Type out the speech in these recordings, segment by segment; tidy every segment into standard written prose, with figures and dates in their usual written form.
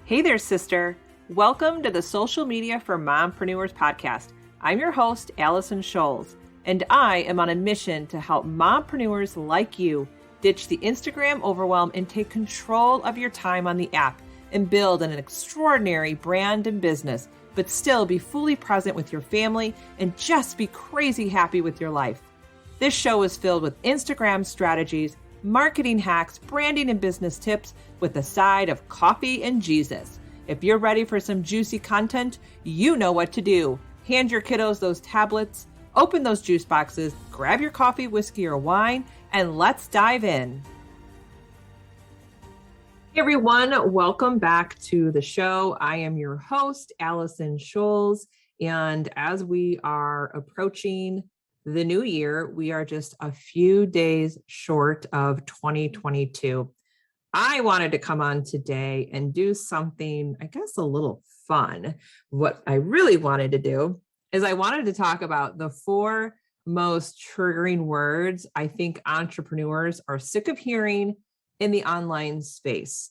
Hey there, sister. Welcome to the Social Media for Mompreneurs podcast. I'm your host, Allison Scholes, and I am on a mission to help mompreneurs like you ditch the Instagram overwhelm and take control of your time on the app and build an extraordinary brand and business, but still be fully present with your family and just be crazy happy with your life. This show is filled with Instagram strategies, marketing hacks, branding and business tips with a side of coffee and Jesus. If you're ready for some juicy content, you know what to do. Hand your kiddos those tablets, open those juice boxes, grab your coffee, whiskey, or wine, and let's dive in. Hey everyone, welcome back to the show. I am your host, Allison Scholes, and as we are approaching the new year, we are just a few days short of 2022. I wanted to come on today and do something, I guess, a little fun. What I really wanted to do is I wanted to talk about the 4 most triggering words I think entrepreneurs are sick of hearing in the online space.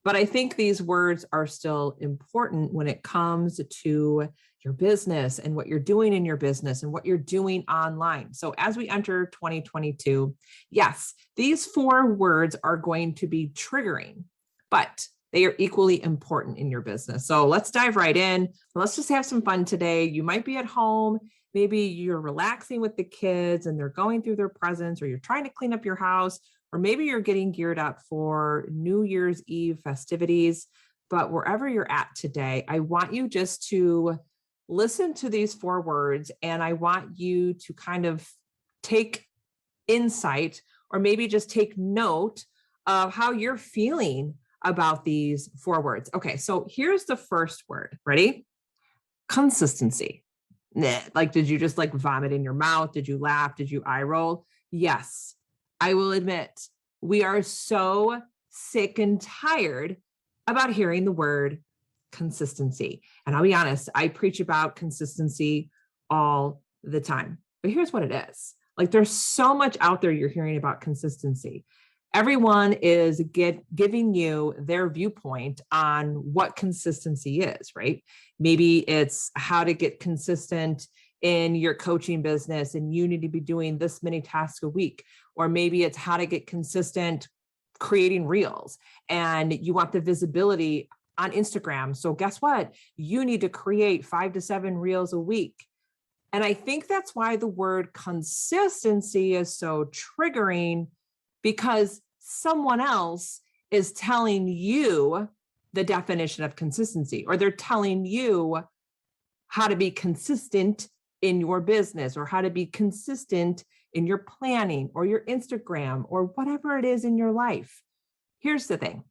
But I think these words are still important when it comes to your business and what you're doing in your business and what you're doing online. So as we enter 2022, yes, these 4 words are going to be triggering, but they are equally important in your business. So let's dive right in. Let's just have some fun today. You might be at home. Maybe you're relaxing with the kids and they're going through their presents, or you're trying to clean up your house, or maybe you're getting geared up for New Year's Eve festivities. But wherever you're at today, I want you just to listen to these 4 words, and I want you to kind of take insight, or maybe just take note of how you're feeling about these 4 words. Okay, so here's the first word. Ready? Consistency. Like, did you just vomit in your mouth? Did you laugh? Did you eye roll? Yes, I will admit we are so sick and tired about hearing the word consistency. And I'll be honest, I preach about consistency all the time. But here's what it is. There's so much out there you're hearing about consistency. Everyone is giving you their viewpoint on what consistency is, right? Maybe it's how to get consistent in your coaching business and you need to be doing this many tasks a week. Or maybe it's how to get consistent creating reels and you want the visibility on Instagram. So guess what? You need to create 5 to 7 reels a week. And I think that's why the word consistency is so triggering, because someone else is telling you the definition of consistency, or they're telling you how to be consistent in your business, or how to be consistent in your planning or your Instagram or whatever it is in your life. Here's the thing.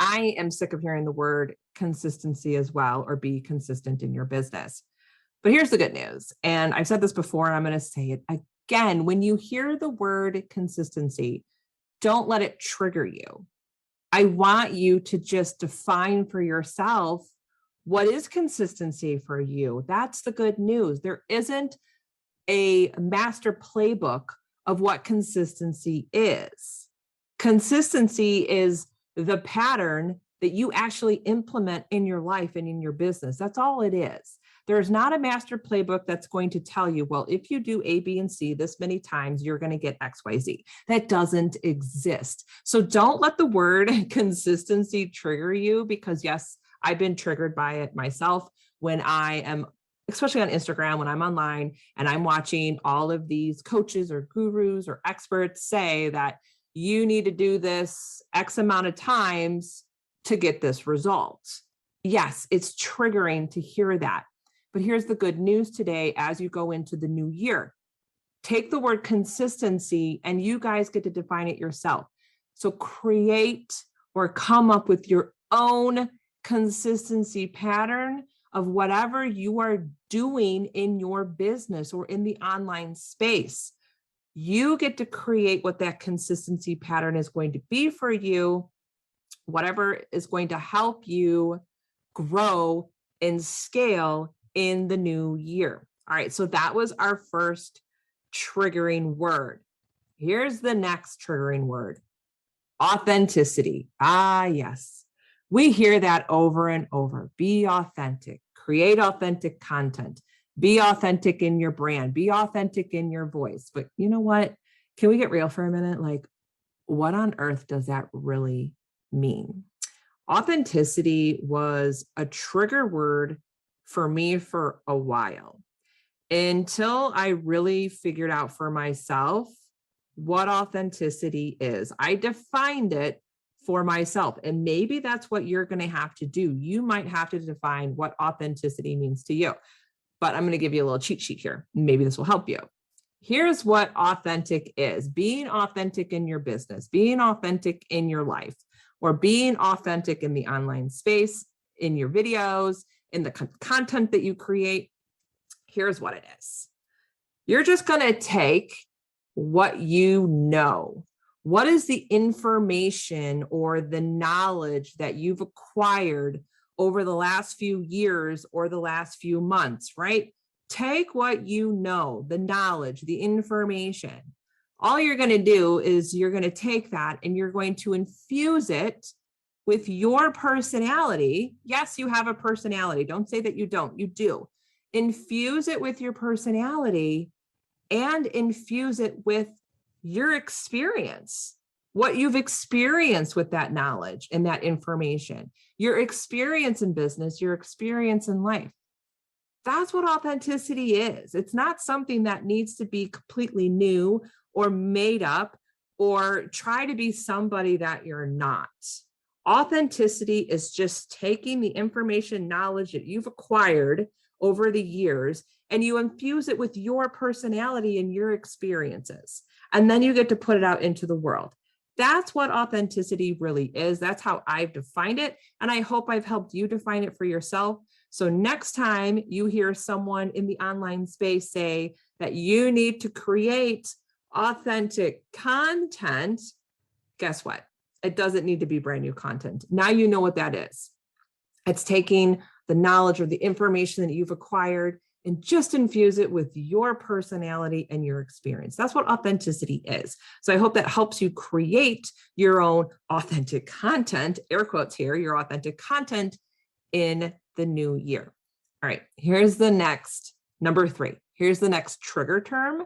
I am sick of hearing the word consistency as well, or be consistent in your business. But here's the good news. And I've said this before, and I'm going to say it again. When you hear the word consistency, don't let it trigger you. I want you to just define for yourself, what is consistency for you? That's the good news. There isn't a master playbook of what consistency is. Consistency is the pattern that you actually implement in your life and in your business. That's all it is. There's not a master playbook that's going to tell you, well, if you do A, B, and C this many times, you're going to get X, Y, Z. That doesn't exist. So don't let the word consistency trigger you, because yes, I've been triggered by it myself when I am, especially on Instagram, when I'm online and I'm watching all of these coaches or gurus or experts say that you need to do this X amount of times to get this result. Yes, it's triggering to hear that. But here's the good news today as you go into the new year. Take the word consistency and you guys get to define it yourself. So create or come up with your own consistency pattern of whatever you are doing in your business or in the online space. You get to create what that consistency pattern is going to be for you, whatever is going to help you grow and scale in the new year. All right, so that was our first triggering word. Here's the next triggering word: authenticity. Ah, yes. We hear that over and over. Be authentic, create authentic content, be authentic in your brand, be authentic in your voice. But you know what? Can we get real for a minute? Like, what on earth does that really mean? Authenticity was a trigger word for me for a while until I really figured out for myself what authenticity is. I defined it for myself, and maybe that's what you're going to have to do. You might have to define what authenticity means to you, but I'm going to give you a little cheat sheet here. Maybe this will help you. Here's what authentic is: being authentic in your business, being authentic in your life, or being authentic in the online space, in your videos, in the content that you create. Here's what it is. You're just going to take what you know. What is the information or the knowledge that you've acquired over the last few years or the last few months, right? Take what you know, the knowledge, the information. All you're going to do is you're going to take that and you're going to infuse it with your personality. Yes, you have a personality. Don't say that you don't. You do. Infuse it with your personality and infuse it with your experience, what you've experienced with that knowledge and that information, your experience in business, your experience in life. That's what authenticity is. It's not something that needs to be completely new or made up or try to be somebody that you're not. Authenticity is just taking the information, knowledge that you've acquired over the years, and you infuse it with your personality and your experiences. And then you get to put it out into the world. That's what authenticity really is. That's how I've defined it. And I hope I've helped you define it for yourself. So next time you hear someone in the online space say that you need to create authentic content, guess what? It doesn't need to be brand new content. Now you know what that is. It's taking the knowledge or the information that you've acquired and just infuse it with your personality and your experience. That's what authenticity is. So I hope that helps you create your own authentic content, air quotes here, your authentic content in the new year. All right, here's the next, number 3. Here's the next trigger term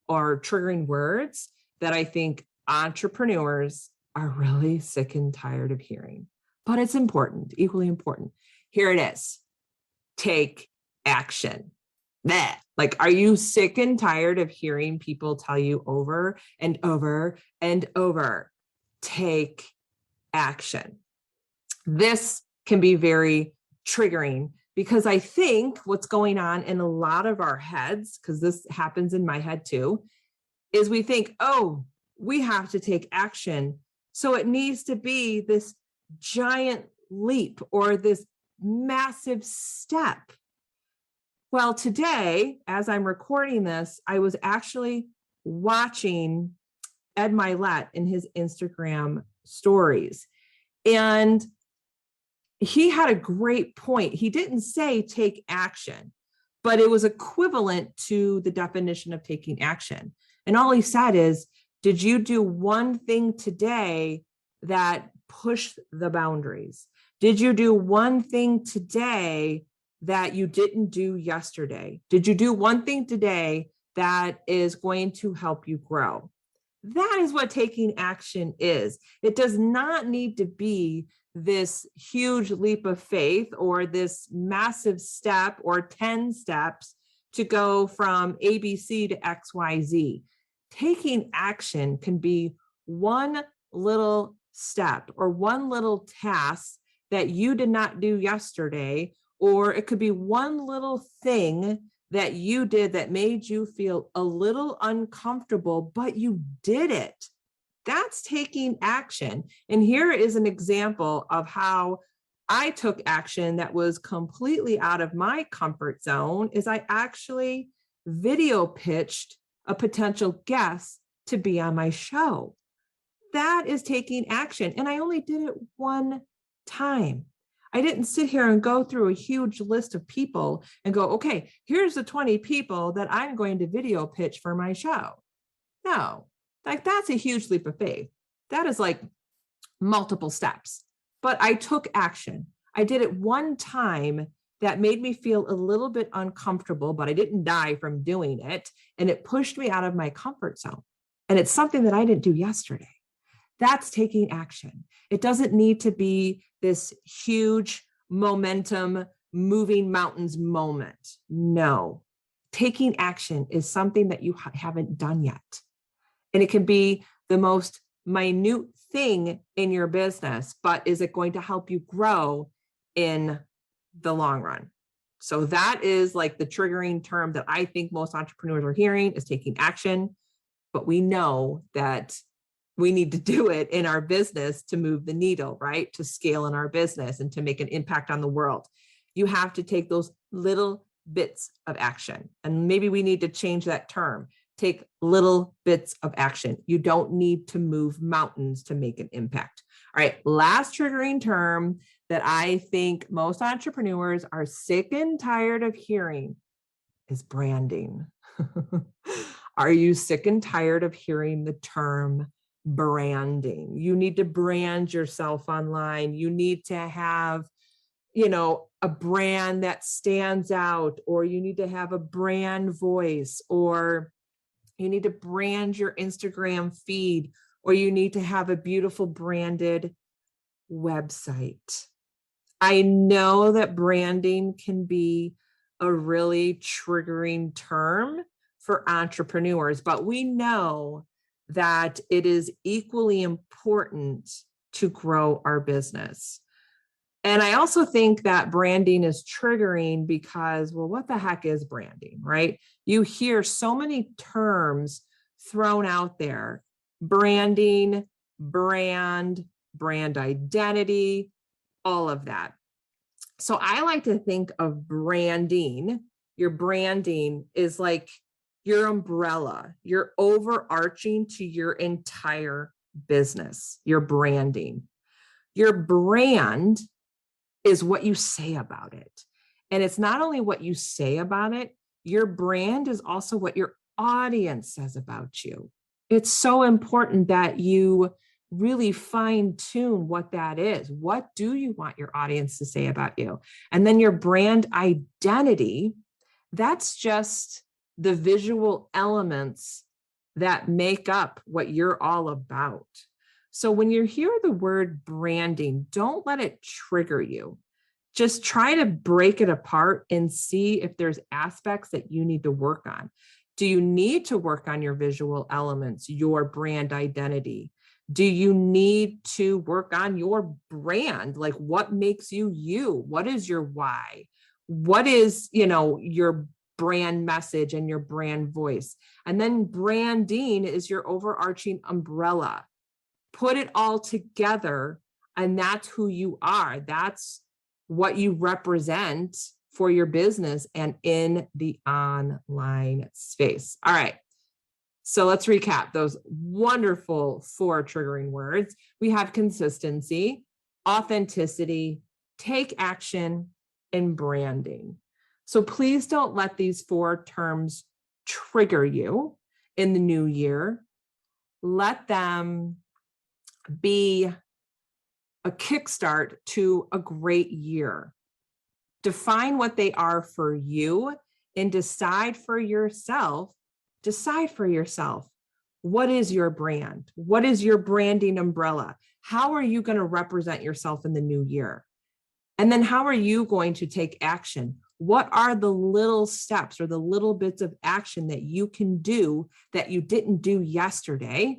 or triggering words that I think entrepreneurs are really sick and tired of hearing, but it's important, equally important. Here it is. Take action. Like, are you sick and tired of hearing people tell you over and over and over, take action? This can be very triggering because I think what's going on in a lot of our heads, because this happens in my head too, is we think, oh, we have to take action. So it needs to be this giant leap or this massive step. Well, today, as I'm recording this, I was actually watching Ed Mylett in his Instagram stories. And he had a great point. He didn't say take action, but it was equivalent to the definition of taking action. And all he said is, did you do one thing today that pushed the boundaries? Did you do one thing today that you didn't do yesterday? Did you do one thing today that is going to help you grow? That is what taking action is. It does not need to be this huge leap of faith or this massive step or 10 steps to go from ABC to XYZ. Taking action can be one little step or one little task that you did not do yesterday, or it could be one little thing that you did that made you feel a little uncomfortable, but you did it. That's taking action. And here is an example of how I took action that was completely out of my comfort zone. Is I actually video pitched a potential guest to be on my show. That is taking action. And I only did it one time. I didn't sit here and go through a huge list of people and go, okay, here's the 20 people that I'm going to video pitch for my show. No, like that's a huge leap of faith. That is like multiple steps. but I took action. I did it one time that made me feel a little bit uncomfortable, but I didn't die from doing it. And it pushed me out of my comfort zone. And it's something that I didn't do yesterday. That's taking action. It doesn't need to be this huge momentum, moving mountains moment. No, taking action is something that you haven't done yet. And it can be the most minute thing in your business, but is it going to help you grow in the long run? So that is like the triggering term that I think most entrepreneurs are hearing is taking action. But we know that we need to do it in our business to move the needle, right? To scale in our business and to make an impact on the world. You have to take those little bits of action. And maybe we need to change that term. Take little bits of action. You don't need to move mountains to make an impact. All right, last triggering term that I think most entrepreneurs are sick and tired of hearing is branding. Are you sick and tired of hearing the term branding? You need to brand yourself online. You need to have, a brand that stands out, or you need to have a brand voice, or you need to brand your Instagram feed, or you need to have a beautiful branded website. I know that branding can be a really triggering term for entrepreneurs, but we know that it is equally important to grow our business. And I also think that branding is triggering because, well, what the heck is branding, right? You hear so many terms thrown out there: branding, brand identity, all of that. So I like to think of branding. Your branding is like your umbrella, your overarching to your entire business, your branding. Your brand is what you say about it. And it's not only what you say about it, your brand is also what your audience says about you. It's so important that you really fine tune what that is. What do you want your audience to say about you? And then your brand identity, that's just the visual elements that make up what you're all about. So when you hear the word branding, don't let it trigger you. Just try to break it apart and see if there's aspects that you need to work on. Do you need to work on your visual elements, your brand identity? Do you need to work on your brand? Like, what makes you you? What is your why? What is, your brand message and your brand voice? And then branding is your overarching umbrella. Put it all together, and that's who you are. That's what you represent for your business and in the online space. All right. So let's recap those wonderful 4 triggering words. We have consistency, authenticity, take action, and branding. So please don't let these 4 terms trigger you in the new year. Let them be a kickstart to a great year. Define what they are for you and decide for yourself. What is your brand? What is your branding umbrella? How are you going to represent yourself in the new year? And then how are you going to take action? What are the little steps or the little bits of action that you can do that you didn't do yesterday?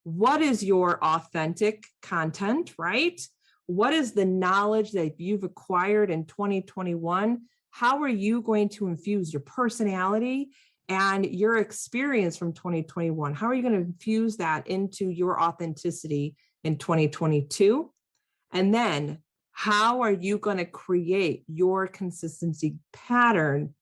What is your authentic content, right? What is the knowledge that you've acquired in 2021? How are you going to infuse your personality and your experience from 2021? How are you going to infuse that into your authenticity in 2022? And then how are you going to create your consistency pattern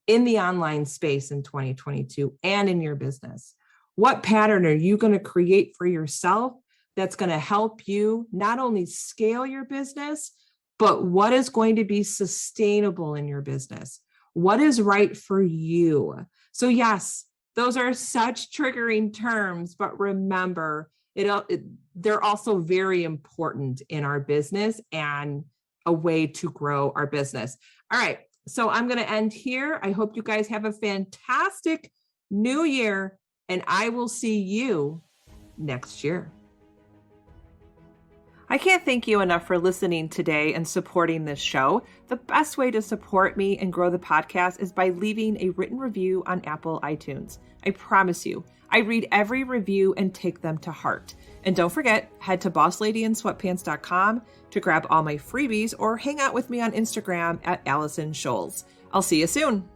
in the online space in 2022 and in your business? What pattern are you going to create for yourself that's going to help you not only scale your business, but what is going to be sustainable in your business? What is right for you? So yes, those are such triggering terms, but remember, they're also very important in our business and a way to grow our business. All right. So I'm going to end here. I hope you guys have a fantastic new year, and I will see you next year. I can't thank you enough for listening today and supporting this show. The best way to support me and grow the podcast is by leaving a written review on Apple iTunes. I promise you, I read every review and take them to heart. And don't forget, head to bossladyinsweatpants.com to grab all my freebies or hang out with me on Instagram at Allison Scholes. I'll see you soon.